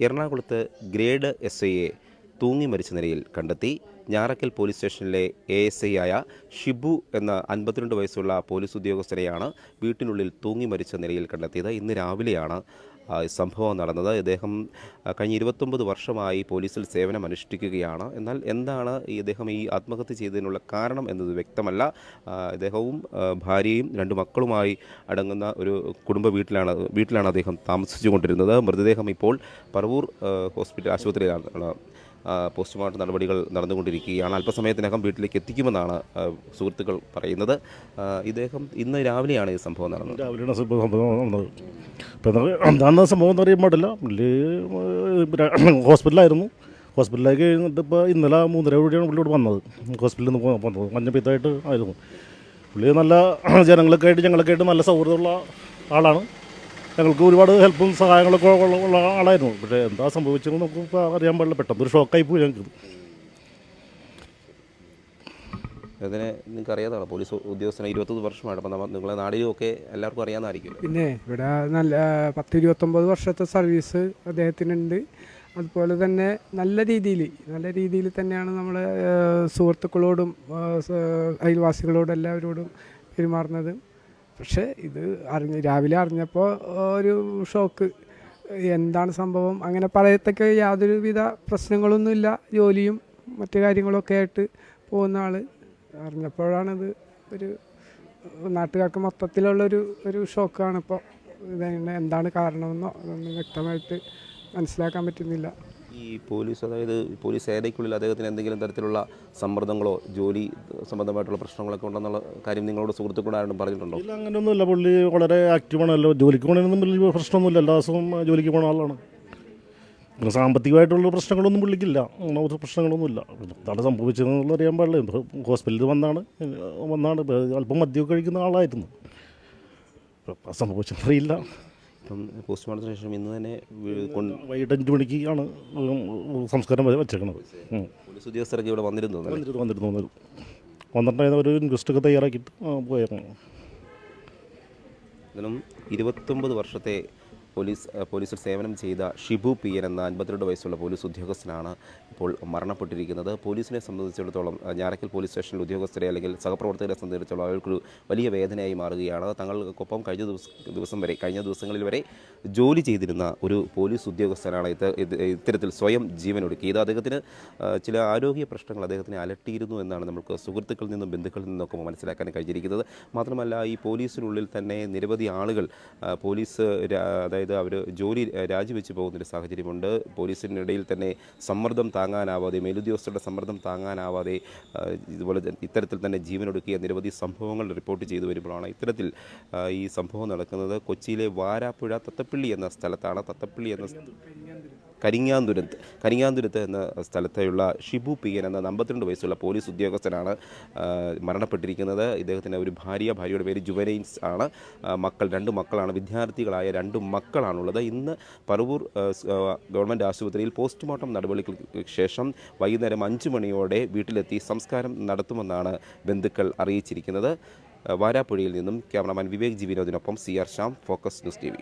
എറണാകുളത്ത് ഗ്രേഡ് SIയെ തൂങ്ങി മരിച്ച നിലയിൽ കണ്ടെത്തി. ഞാറക്കൽ പോലീസ് സ്റ്റേഷനിലെ ASI ആയ ഷിബു എന്ന 52 വയസ്സുള്ള പോലീസ് ഉദ്യോഗസ്ഥരെയാണ് വീട്ടിനുള്ളിൽ തൂങ്ങി മരിച്ച നിലയിൽ കണ്ടെത്തിയത്. ഇന്ന് രാവിലെയാണ് സംഭവം നടന്നത്. ഇദ്ദേഹം കഴിഞ്ഞ 29 വർഷമായി പോലീസിൽ സേവനമനുഷ്ഠിക്കുകയാണ്. എന്നാൽ എന്താണ് ഇദ്ദേഹം ഈ ആത്മഹത്യ ചെയ്തതിനുള്ള കാരണം എന്നത് വ്യക്തമല്ല. ഇദ്ദേഹവും ഭാര്യയും 2 മക്കളുമായി അടങ്ങുന്ന ഒരു കുടുംബ വീട്ടിലാണ് അദ്ദേഹം താമസിച്ചുകൊണ്ടിരുന്നത്. മൃതദേഹം ഇപ്പോൾ പറവൂർ ആശുപത്രിയിലാണ്. പോസ്റ്റ്മോർട്ടം നടപടികൾ നടന്നുകൊണ്ടിരിക്കുകയാണ്. അല്പസമയത്തിനകം വീട്ടിലേക്ക് എത്തിക്കുമെന്നാണ് സുഹൃത്തുക്കൾ പറയുന്നത്. ഇദ്ദേഹം ഇന്ന് രാവിലെയാണ് ഈ സംഭവം നടന്നത്. രാവിലെയാണ് സംഭവം നടന്നത്. ഇപ്പം എന്താണെന്ന് സംഭവം എന്ന് അറിയാൻ പാടില്ല. പുള്ളി ഹോസ്പിറ്റലായിരുന്നു. ഹോസ്പിറ്റലിലേക്ക് കഴിഞ്ഞിട്ട് ഇപ്പോൾ ഇന്നലെ 3:30 വഴിയാണ് പുള്ളിയോട് വന്നത്. ഹോസ്പിറ്റലിൽ നിന്ന് വന്നത് മഞ്ഞപ്പിത്തമായിട്ട് ആയിരുന്നു. പുള്ളി നല്ല ജനങ്ങളൊക്കെ ആയിട്ട് നല്ല സൗഹൃദമുള്ള ആളാണ്. ഞങ്ങൾക്ക് ഒരുപാട് ഹെൽപ്പും സഹായങ്ങളൊക്കെ ഉള്ള ആളായിരുന്നു. പക്ഷേ എന്താ സംഭവിച്ചതെന്ന് നമുക്ക് ഇപ്പോൾ അറിയാൻ പാടില്ല. പെട്ടെന്നൊരു ഷോക്കായി പോയി ഞങ്ങൾക്ക്. അതിനെ നിങ്ങൾക്ക് അറിയാതാണ്. പോലീസ് ഉദ്യോഗസ്ഥനെ 21 വർഷമാണ്. അപ്പം നിങ്ങളെ നാടിലുമൊക്കെ എല്ലാവർക്കും അറിയാവുന്നതായിരിക്കും. പിന്നെ ഇവിടെ നല്ല 10-29 വർഷത്തെ സർവീസ് അദ്ദേഹത്തിനുണ്ട്. അതുപോലെ തന്നെ നല്ല രീതിയിൽ തന്നെയാണ് നമ്മൾ സുഹൃത്തുക്കളോടും അയൽവാസികളോടും എല്ലാവരോടും പെരുമാറുന്നത്. പക്ഷേ ഇത് രാവിലെ അറിഞ്ഞപ്പോൾ ഒരു ഷോക്ക്. എന്താണ് സംഭവം അങ്ങനെ പറയത്തക്ക യാതൊരുവിധ പ്രശ്നങ്ങളൊന്നുമില്ല. ജോലിയും മറ്റു കാര്യങ്ങളൊക്കെ ആയിട്ട് പോകുന്ന ആൾ. അറിഞ്ഞപ്പോഴാണിത് ഒരു നാട്ടുകാർക്ക് മൊത്തത്തിലുള്ളൊരു ഷോക്കാണ്. ഇപ്പോൾ ഇതിന് എന്താണ് കാരണമെന്നോ അതൊന്നും വ്യക്തമായിട്ട് മനസ്സിലാക്കാൻ പറ്റുന്നില്ല. ഈ പോലീസ് സേനയ്ക്കുള്ളിൽ അദ്ദേഹത്തിന് എന്തെങ്കിലും തരത്തിലുള്ള സമ്മർദ്ദങ്ങളോ ജോലി സംബന്ധമായിട്ടുള്ള പ്രശ്നങ്ങളൊക്കെ ഉണ്ടെന്നുള്ള കാര്യം നിങ്ങളോട് സുഹൃത്തുക്കളാരും പറഞ്ഞിട്ടുണ്ടോ? ഇല്ല, അങ്ങനെയൊന്നുമില്ല. പുള്ളി വളരെ ആക്റ്റീവാണല്ലോ. ജോലിക്ക് പോകണമെന്നും വലിയ പ്രശ്നമൊന്നുമില്ല. എല്ലാ ദിവസവും ജോലിക്ക് പോകുന്ന ആളാണ്. പിന്നെ സാമ്പത്തികമായിട്ടുള്ള പ്രശ്നങ്ങളൊന്നും പുള്ളിക്കില്ല. അങ്ങനെ ഒരു പ്രശ്നങ്ങളൊന്നുമില്ല. എന്താണ് സംഭവിച്ചതെന്നുള്ള അറിയാൻ പാടില്ല. ഹോസ്പിറ്റലിൽ വന്നാണ് അല്പം മദ്യമൊക്കെ കഴിക്കുന്ന ആളായിരുന്നു. സംഭവിച്ചെന്നറിയില്ല. ഇപ്പം പോസ്റ്റ്മോർട്ടത്തിന് ശേഷം ഇന്ന് തന്നെ വൈകിട്ട് 5 മണിക്കാണ് സംസ്കാരം വെച്ചേക്കണത്. പോലീസ് ഉദ്യോഗസ്ഥരൊക്കെ ഇവിടെ വന്നിരുന്നു. വന്നിട്ടുണ്ടായിരുന്ന ഒരു ഇൻക്വസ്റ്റൊക്കെ തയ്യാറാക്കിയിട്ട് പോയിരുന്നു. ഇതിനും 29 വർഷത്തെ പോലീസിൽ സേവനം ചെയ്ത ഷിബു PN എന്ന 52 വയസ്സുള്ള പോലീസ് ഉദ്യോഗസ്ഥനാണ് ഇപ്പോൾ മരണപ്പെട്ടിരിക്കുന്നത്. പോലീസിനെ സംബന്ധിച്ചിടത്തോളം ഞാറക്കൽ പോലീസ് സ്റ്റേഷനിൽ ഉദ്യോഗസ്ഥരെ അല്ലെങ്കിൽ സഹപ്രവർത്തകരെ സംബന്ധിച്ചിടത്തോളം അവർക്കൊരു വലിയ വേദനയായി മാറുകയാണ്. തങ്ങൾക്കൊപ്പം കഴിഞ്ഞ ദിവസങ്ങളിൽ വരെ ജോലി ചെയ്തിരുന്ന ഒരു പോലീസ് ഉദ്യോഗസ്ഥനാണ് ഇത്തരത്തിൽ സ്വയം ജീവനൊടുക്കിയത്. അദ്ദേഹത്തിന് ചില ആരോഗ്യ പ്രശ്നങ്ങൾ അദ്ദേഹത്തിനെ അലട്ടിയിരുന്നു എന്നാണ് നമുക്ക് സുഹൃത്തുക്കളിൽ നിന്നും ബന്ധുക്കളിൽ നിന്നൊക്കെ മനസ്സിലാക്കാൻ കഴിഞ്ഞിരിക്കുന്നത്. മാത്രമല്ല ഈ പോലീസിനുള്ളിൽ തന്നെ നിരവധി ആളുകൾ അതായത് അവർ ജോലി രാജിവെച്ച് പോകുന്നൊരു സാഹചര്യമുണ്ട്. പോലീസിനിടയിൽ തന്നെ സമ്മർദ്ദം താങ്ങാനാവാതെ, മേലുദ്യോഗസ്ഥരുടെ സമ്മർദ്ദം താങ്ങാനാവാതെ ഇത്തരത്തിൽ തന്നെ ജീവനൊടുക്കിയ നിരവധി സംഭവങ്ങൾ റിപ്പോർട്ട് ചെയ്തു വരുമ്പോഴാണ് ഇത്തരത്തിൽ ഈ സംഭവം നടക്കുന്നത്. കൊച്ചിയിലെ വാരാപ്പുഴ തത്തപ്പള്ളി എന്ന സ്ഥലത്താണ്. കരിങ്ങാന്തുരത്ത് എന്ന സ്ഥലത്തുള്ള ഷിബു PN എന്ന 52 വയസ്സുള്ള പോലീസ് ഉദ്യോഗസ്ഥനാണ് മരണപ്പെട്ടിരിക്കുന്നത്. ഇദ്ദേഹത്തിൻ്റെ ഒരു ഭാര്യയുടെ പേര് ജുവനൈൻസ് ആണ്. 2 മക്കളാണ്. വിദ്യാർത്ഥികളായ 2 മക്കളാണുള്ളത്. ഇന്ന് പറവൂർ ഗവൺമെൻറ് ആശുപത്രിയിൽ പോസ്റ്റ്മോർട്ടം നടപടികൾക്ക് ശേഷം വൈകുന്നേരം 5 മണിയോടെ വീട്ടിലെത്തി സംസ്കാരം നടത്തുമെന്നാണ് ബന്ധുക്കൾ അറിയിച്ചിരിക്കുന്നത്. വാരാപ്പുഴയിൽ നിന്നും ക്യാമറാമാൻ വിവേക് ജി വിനോദിനൊപ്പം CR ശ്യാം, ഫോക്കസ് ന്യൂസ് TV.